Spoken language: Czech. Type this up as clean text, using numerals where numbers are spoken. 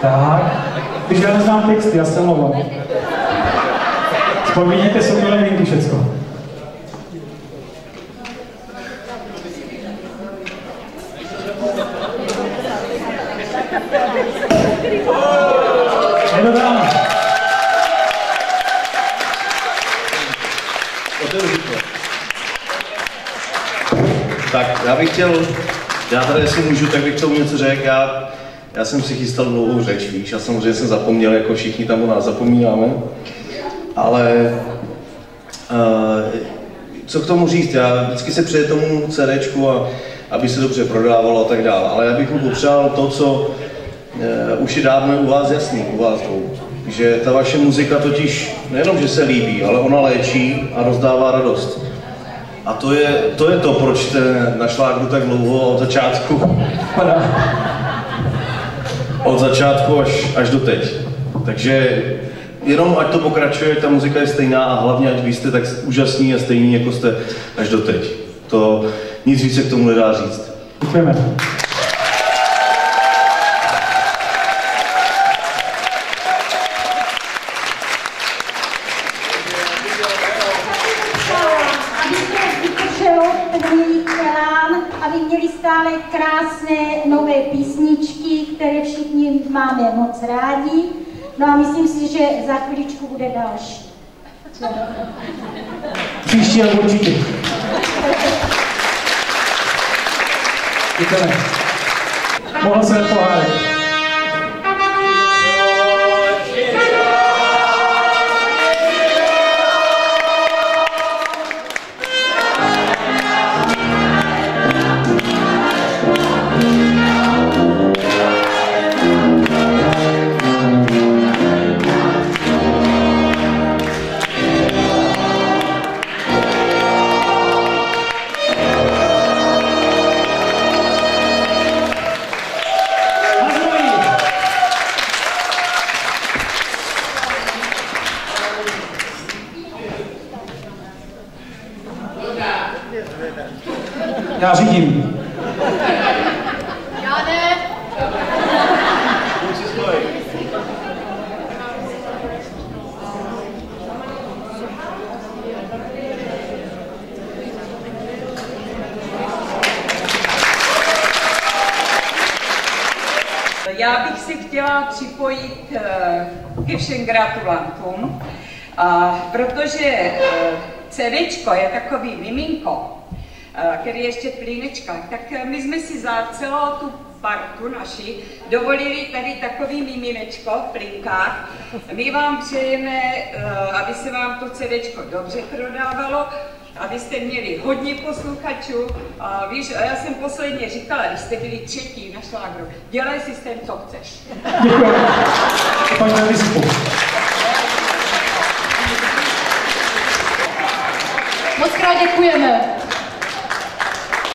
Tak, když já neznám texty, já se mluvám. Vzpomíněte si to nevinky všecko. Je to tam. Tak, já tady jestli můžu, tak bych tomu něco řekl. Já jsem si chystal dlouhou řeč, víš, a samozřejmě jsem zapomněl, jako všichni tam o nás zapomínáme. Ale co k tomu říct, já vždycky se přeje tomu CDčku, aby se dobře prodávalo a tak dále. Ale já bych mu popřál to, co už je dávno u vás jasný, u vás dvou. Že ta vaše muzika totiž nejenom, že se líbí, ale ona léčí a rozdává radost. A to je to, proč jste na šlágru tak dlouho od začátku až do teď. Takže jenom ať to pokračuje, ta muzika je stejná a hlavně ať vy jste tak úžasní a stejní, jako jste až do teď. To nic více k tomu nedá říct. Děkujeme. Aby měli stále krásné nové písničky, které všichni máme moc rádi. No a myslím si, že za chviličku bude další. Příští rok určitě. Děkujeme. Mohl se nepohádat. Já řídím. Já ne. Já bych se chtěla připojit ke všem gratulantům, protože CDčko je takový miminko, který je ještě v plínečkách, tak my jsme si za celou tu partu naši dovolili tady takový miminečko v plínkách. My vám přejeme, aby se vám to CDčko dobře prodávalo, abyste měli hodně posluchačů. Víš, já jsem posledně říkala, když jste byli třetí na šlágru, dělej si s tím, co chceš. Děkuji. Pojďme vyspu. Moc krát děkujeme.